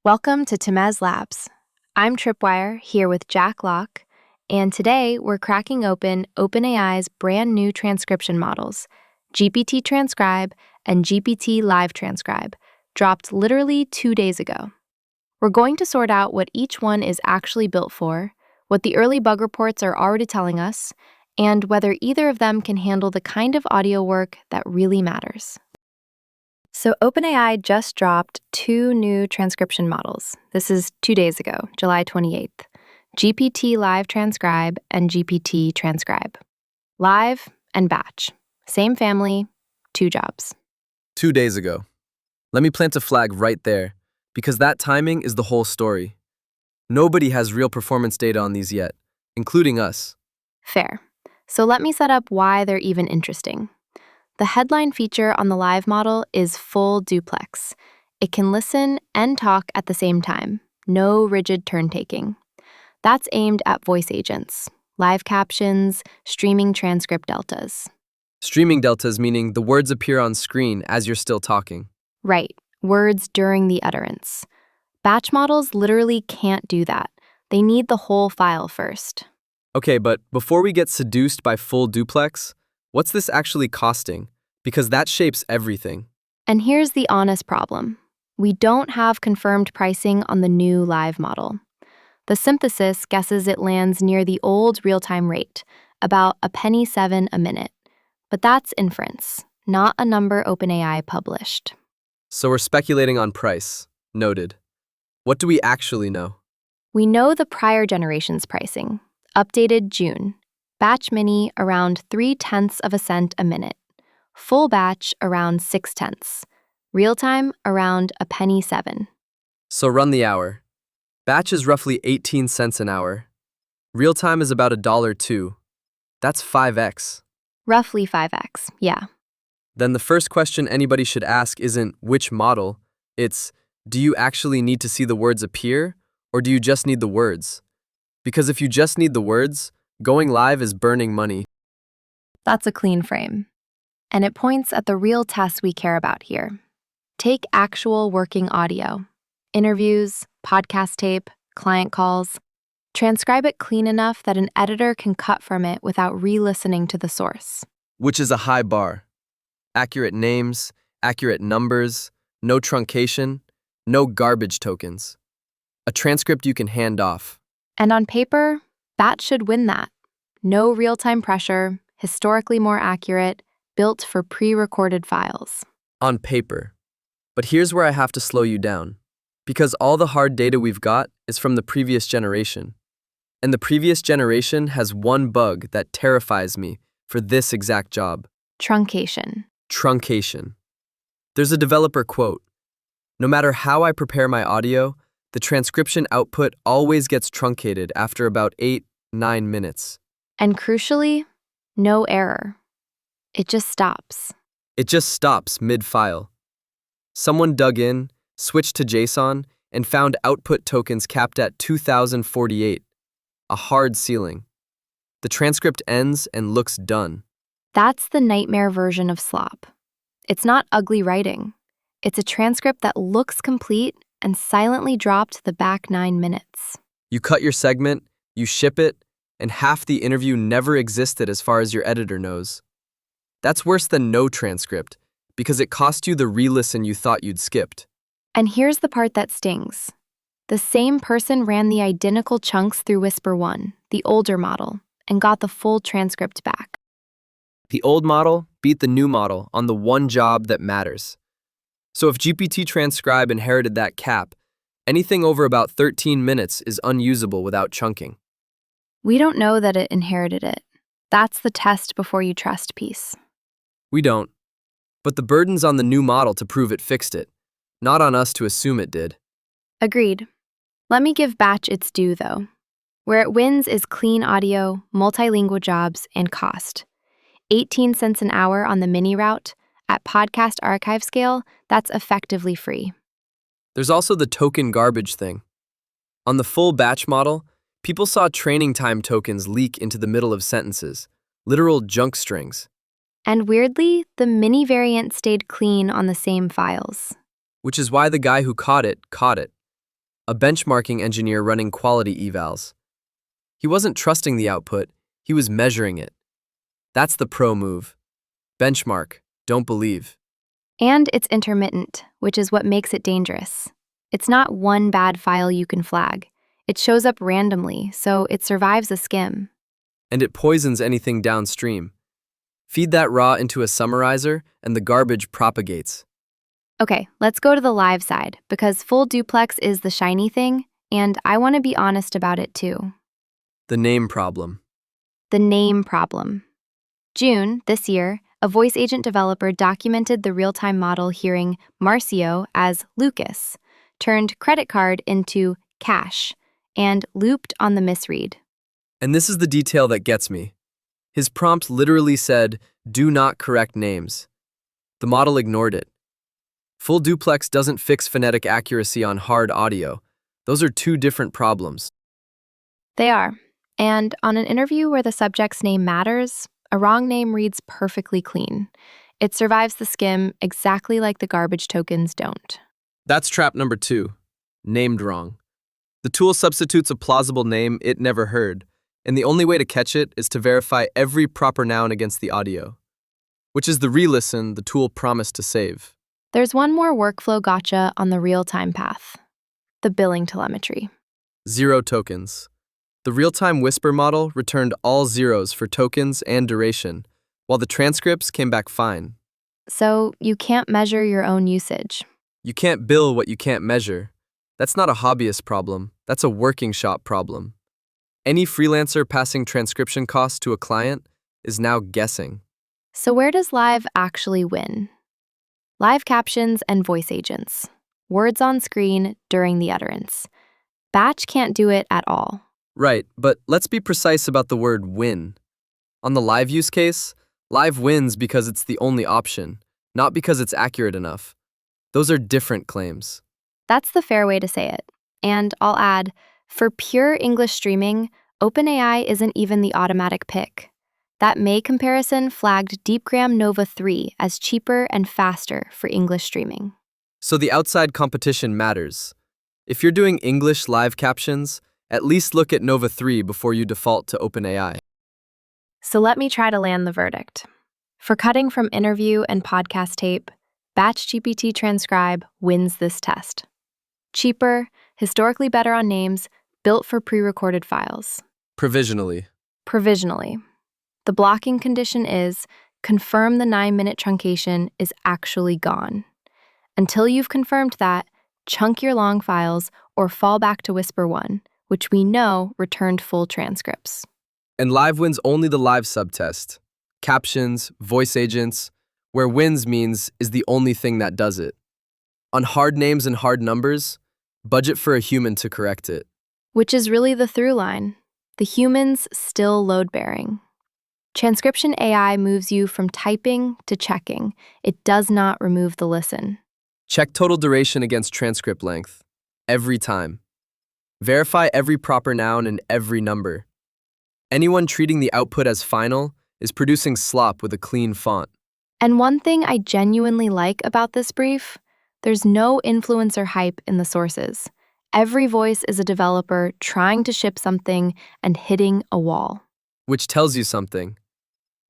Welcome to Tamez Labs. I'm Tripwire here with Jack Locke, and today we're cracking open OpenAI's brand new transcription models, GPT-Transcribe and GPT-Live-Transcribe, dropped literally 2 days ago. We're going to sort out what each one is actually built for, what the early bug reports are already telling us, and whether either of them can handle the kind of audio work that really matters. So OpenAI just dropped 2 new transcription models. This is 2 days ago, July 28th. GPT-Live-Transcribe and GPT-Transcribe. Live and batch. Same family, 2 jobs. 2 days ago. Let me plant a flag right there, because that timing is the whole story. Nobody has real performance data on these yet, including us. Fair. So let me set up why they're even interesting. The headline feature on the live model is full duplex. It can listen and talk at the same time, no rigid turn-taking. That's aimed at voice agents, live captions, streaming transcript deltas. Streaming deltas meaning the words appear on screen as you're still talking. Right, words during the utterance. Batch models literally can't do that. They need the whole file first. Okay, but before we get seduced by full duplex, what's this actually costing? Because that shapes everything. And here's the honest problem. We don't have confirmed pricing on the new live model. The synthesis guesses it lands near the old real-time rate, about $0.01 a minute. But that's inference, not a number OpenAI published. So we're speculating on price. Noted. What do we actually know? We know the prior generation's pricing. Updated June. Batch mini around 0.3 cents a minute. Full batch around 0.6. Real-time around $0.01. So run the hour. Batch is roughly 18 cents an hour. Real-time is about $1.02. That's 5x. Roughly 5x, yeah. Then the first question anybody should ask isn't which model, it's do you actually need to see the words appear, or do you just need the words? Because if you just need the words, going live is burning money. That's a clean frame. And it points at the real tests we care about here. Take actual working audio. Interviews, podcast tape, client calls. Transcribe it clean enough that an editor can cut from it without re-listening to the source. Which is a high bar. Accurate names, accurate numbers, no truncation, no garbage tokens. A transcript you can hand off. And on paper, that should win that. No real-time pressure, historically more accurate, built for pre-recorded files. On paper. But here's where I have to slow you down. Because all the hard data we've got is from the previous generation. And the previous generation has one bug that terrifies me for this exact job. Truncation. Truncation. There's a developer quote. No matter how I prepare my audio, the transcription output always gets truncated after about 8-9 minutes. And crucially, no error. It just stops. It just stops mid-file. Someone dug in, switched to JSON, and found output tokens capped at 2048, a hard ceiling. The transcript ends and looks done. That's the nightmare version of slop. It's not ugly writing. It's a transcript that looks complete and silently dropped the back 9 minutes. You cut your segment, you ship it, and half the interview never existed as far as your editor knows. That's worse than no transcript, because it cost you the re-listen you thought you'd skipped. And here's the part that stings. The same person ran the identical chunks through Whisper 1, the older model, and got the full transcript back. The old model beat the new model on the one job that matters. So if GPT-Transcribe inherited that cap, anything over about 13 minutes is unusable without chunking. We don't know that it inherited it. That's the test before you trust piece. We don't. But the burden's on the new model to prove it fixed it, not on us to assume it did. Agreed. Let me give batch its due, though. Where it wins is clean audio, multilingual jobs, and cost. 18 cents an hour on the mini route. At podcast archive scale, that's effectively free. There's also the token garbage thing. On the full batch model, people saw training time tokens leak into the middle of sentences, literal junk strings. And weirdly, the mini variant stayed clean on the same files. Which is why the guy who caught it. a benchmarking engineer running quality evals. He wasn't trusting the output, he was measuring it. That's the pro move. Benchmark, don't believe. And it's intermittent, which is what makes it dangerous. It's not one bad file you can flag. It shows up randomly, so it survives a skim. And it poisons anything downstream. Feed that raw into a summarizer, and the garbage propagates. Okay, let's go to the live side, because full duplex is the shiny thing, and I want to be honest about it too. The name problem. The name problem. June, this year, a voice agent developer documented the real-time model hearing Marcio as Lucas, turned credit card into cash, and looped on the misread. And this is the detail that gets me. His prompt literally said, "Do not correct names." The model ignored it. Full duplex doesn't fix phonetic accuracy on hard audio. Those are two different problems. They are. And on an interview where the subject's name matters, a wrong name reads perfectly clean. It survives the skim exactly like the garbage tokens don't. That's trap number 2. Named wrong. The tool substitutes a plausible name it never heard, and the only way to catch it is to verify every proper noun against the audio, which is the re-listen the tool promised to save. There's one more workflow gotcha on the real-time path: the billing telemetry. 0 tokens. The real-time whisper model returned all zeros for tokens and duration, while the transcripts came back fine. So you can't measure your own usage. You can't bill what you can't measure. That's not a hobbyist problem, that's a working shop problem. Any freelancer passing transcription costs to a client is now guessing. So where does live actually win? Live captions and voice agents. Words on screen during the utterance. Batch can't do it at all. Right, but let's be precise about the word win. On the live use case, live wins because it's the only option, not because it's accurate enough. Those are different claims. That's the fair way to say it. And I'll add, for pure English streaming, OpenAI isn't even the automatic pick. That May comparison flagged DeepGram Nova 3 as cheaper and faster for English streaming. So the outside competition matters. If you're doing English live captions, at least look at Nova 3 before you default to OpenAI. So let me try to land the verdict. For cutting from interview and podcast tape, Batch GPT-Transcribe wins this test. Cheaper, historically better on names, built for pre-recorded files. Provisionally. Provisionally. The blocking condition is confirm the 9-minute truncation is actually gone. Until you've confirmed that, chunk your long files or fall back to Whisper 1, which we know returned full transcripts. And live wins only the live subtest. Captions, voice agents, where wins means is the only thing that does it. On hard names and hard numbers, budget for a human to correct it. Which is really the through line. The human's still load-bearing. Transcription AI moves you from typing to checking. It does not remove the listen. Check total duration against transcript length. Every time. Verify every proper noun and every number. Anyone treating the output as final is producing slop with a clean font. And one thing I genuinely like about this brief, there's no influencer hype in the sources. Every voice is a developer trying to ship something and hitting a wall. Which tells you something.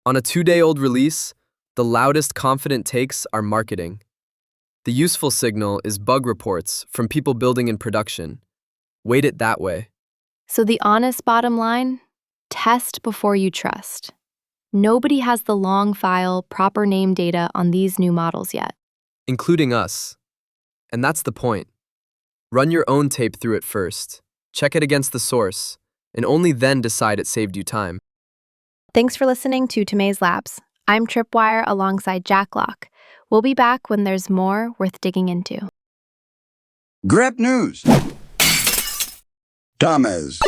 On a 2-day-old release, the loudest confident takes are marketing. The useful signal is bug reports from people building in production. Weight it that way. So the honest bottom line? Test before you trust. Nobody has the long file, proper name data on these new models yet. Including us. And that's the point. Run your own tape through it first. Check it against the source, and only then decide it saved you time. Thanks for listening to Tamez Labs. I'm Tripwire alongside Jack Locke. We'll be back when there's more worth digging into. Grab news. Tamez.